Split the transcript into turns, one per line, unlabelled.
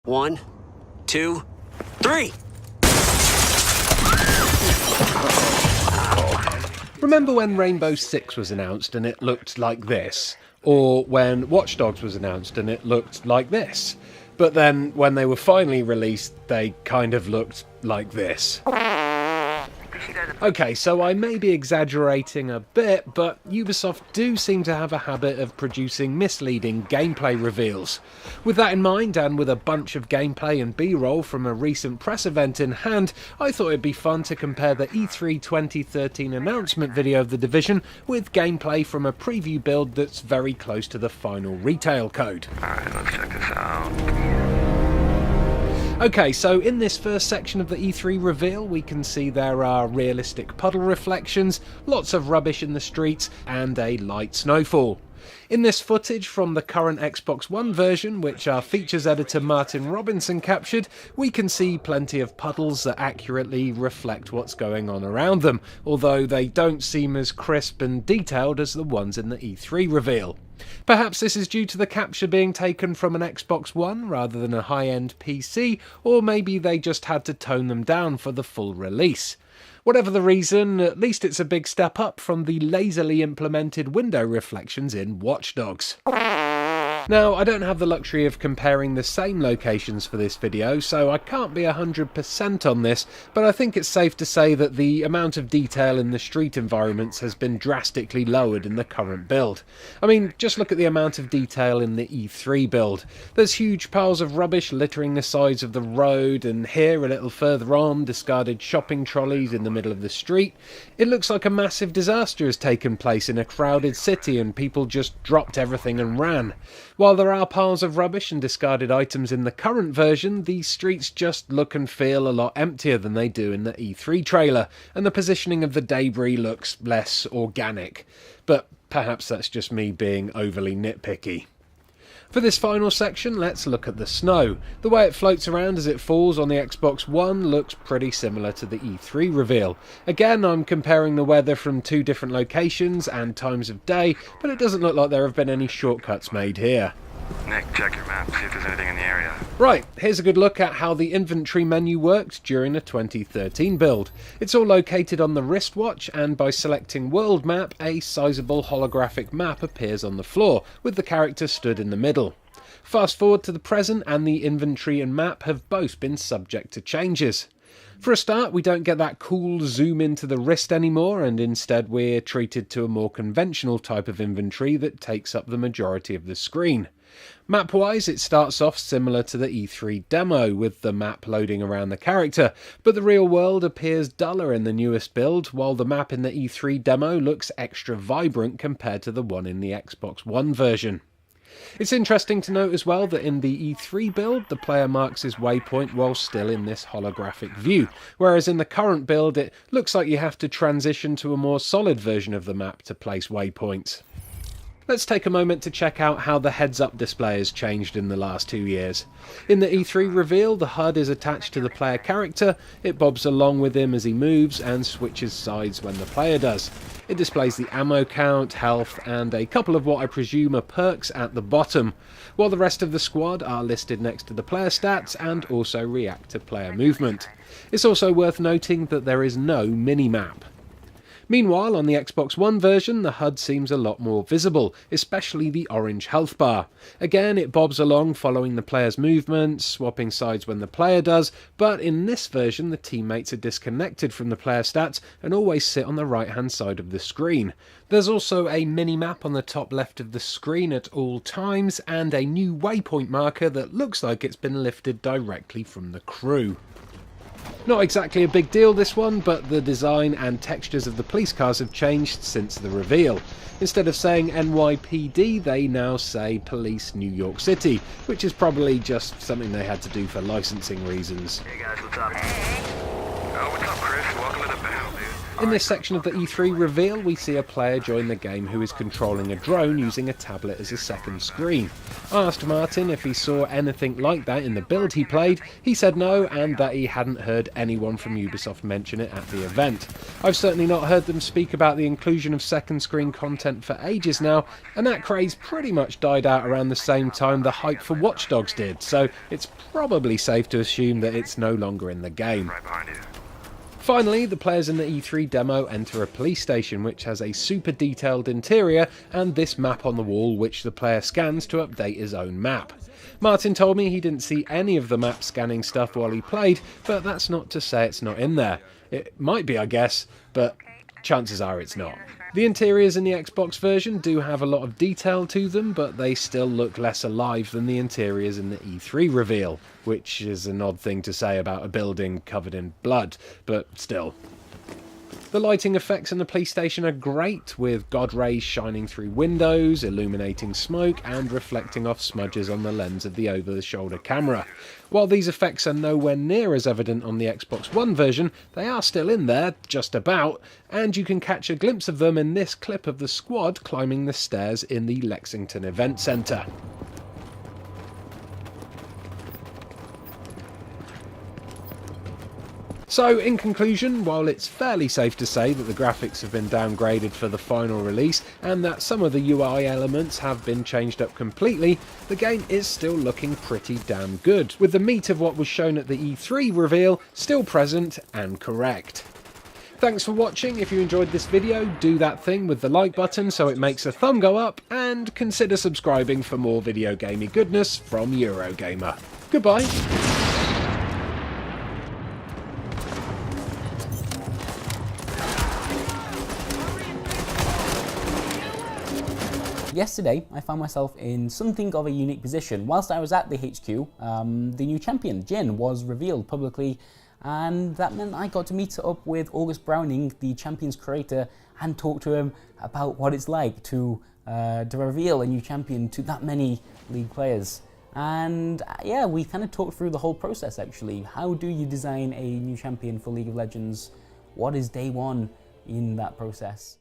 1, 2, 3!
Remember when Rainbow Six was announced and it looked like this? Or when Watch Dogs was announced and it looked like this? But then when they were finally released, they kind of looked like this. Okay, so I may be exaggerating a bit, but Ubisoft do seem to have a habit of producing misleading gameplay reveals. With that in mind, and with a bunch of gameplay and B-roll from a recent press event in hand, I thought it'd be fun to compare the E3 2013 announcement video of The Division with gameplay from a preview build that's very close to the final retail code.
Alright, let's check this out.
Okay, so in this first section of the E3 reveal, we can see there are realistic puddle reflections, lots of rubbish in the streets, and a light snowfall. In this footage from the current Xbox One version, which our features editor Martin Robinson captured, we can see plenty of puddles that accurately reflect what's going on around them, although they don't seem as crisp and detailed as the ones in the E3 reveal. Perhaps this is due to the capture being taken from an Xbox One rather than a high-end PC, or maybe they just had to tone them down for the full release. Whatever the reason, at least it's a big step up from the lazily implemented window reflections in Watch Dogs. Now, I don't have the luxury of comparing the same locations for this video, so I can't be 100% on this, but I think it's safe to say that the amount of detail in the street environments has been drastically lowered in the current build. I mean, just look at the amount of detail in the E3 build. There's huge piles of rubbish littering the sides of the road, and here, a little further on, discarded shopping trolleys in the middle of the street. It looks like a massive disaster has taken place in a crowded city and people just dropped everything and ran. While there are piles of rubbish and discarded items in the current version, these streets just look and feel a lot emptier than they do in the E3 trailer, and the positioning of the debris looks less organic. But perhaps that's just me being overly nitpicky. For this final section, let's look at the snow. The way it floats around as it falls on the Xbox One looks pretty similar to the E3 reveal. Again, I'm comparing the weather from two different locations and times of day, but it doesn't look like there have been any shortcuts made here.
Nick, check your map, see if there's anything in the area.
Right, here's a good look at how the inventory menu worked during the 2013 build. It's all located on the wristwatch, and by selecting World Map, a sizable holographic map appears on the floor, with the character stood in the middle. Fast forward to the present, and the inventory and map have both been subject to changes. For a start, we don't get that cool zoom into the wrist anymore, and instead we're treated to a more conventional type of inventory that takes up the majority of the screen. Map-wise, it starts off similar to the E3 demo, with the map loading around the character, but the real world appears duller in the newest build, while the map in the E3 demo looks extra vibrant compared to the one in the Xbox One version. It's interesting to note as well that in the E3 build, the player marks his waypoint while still in this holographic view, whereas in the current build it looks like you have to transition to a more solid version of the map to place waypoints. Let's take a moment to check out how the heads-up display has changed in the last 2 years. In the E3 reveal, the HUD is attached to the player character, it bobs along with him as he moves and switches sides when the player does. It displays the ammo count, health, and a couple of what I presume are perks at the bottom, while the rest of the squad are listed next to the player stats and also react to player movement. It's also worth noting that there is no mini-map. Meanwhile, on the Xbox One version, the HUD seems a lot more visible, especially the orange health bar. Again, it bobs along following the player's movements, swapping sides when the player does, but in this version the teammates are disconnected from the player stats and always sit on the right-hand side of the screen. There's also a mini-map on the top left of the screen at all times, and a new waypoint marker that looks like it's been lifted directly from the crew. Not exactly a big deal this one, but the design and textures of the police cars have changed since the reveal. Instead of saying NYPD, they now say Police New York City, which is probably just something they had to do for licensing reasons.
Hey guys, what's up? Oh, what's up, Chris? Welcome to the battle, dude.
In this section of the E3 reveal, we see a player join the game who is controlling a drone using a tablet as a second screen. I asked Martin if he saw anything like that in the build he played. He said no, and that he hadn't heard anyone from Ubisoft mention it at the event. I've certainly not heard them speak about the inclusion of second screen content for ages now, and that craze pretty much died out around the same time the hype for Watch Dogs did, so it's probably safe to assume that it's no longer in the game.
Right behind you.
Finally, the players in the E3 demo enter a police station which has a super detailed interior and this map on the wall which the player scans to update his own map. Martin told me he didn't see any of the map scanning stuff while he played, but that's not to say it's not in there. It might be, I guess, but chances are it's not. The interiors in the Xbox version do have a lot of detail to them, but they still look less alive than the interiors in the E3 reveal, which is an odd thing to say about a building covered in blood, but still. The lighting effects in the police station are great, with God rays shining through windows, illuminating smoke and reflecting off smudges on the lens of the over-the-shoulder camera. While these effects are nowhere near as evident on the Xbox One version, they are still in there, just about, and you can catch a glimpse of them in this clip of the squad climbing the stairs in the Lexington Event Centre. So, in conclusion, while it's fairly safe to say that the graphics have been downgraded for the final release and that some of the UI elements have been changed up completely, the game is still looking pretty damn good, with the meat of what was shown at the E3 reveal still present and correct. Thanks for watching. If you enjoyed this video, do that thing with the like button so it makes a thumb go up, and consider subscribing for more video gaming goodness from Eurogamer. Goodbye.
Yesterday, I found myself in something of a unique position. Whilst I was at the HQ, the new champion, Jin, was revealed publicly, and that meant I got to meet up with August Browning, the champion's creator, and talk to him about what it's like to reveal a new champion to that many League players. And yeah, we kind of talked through the whole process actually. How do you design a new champion for League of Legends? What is day one in that process?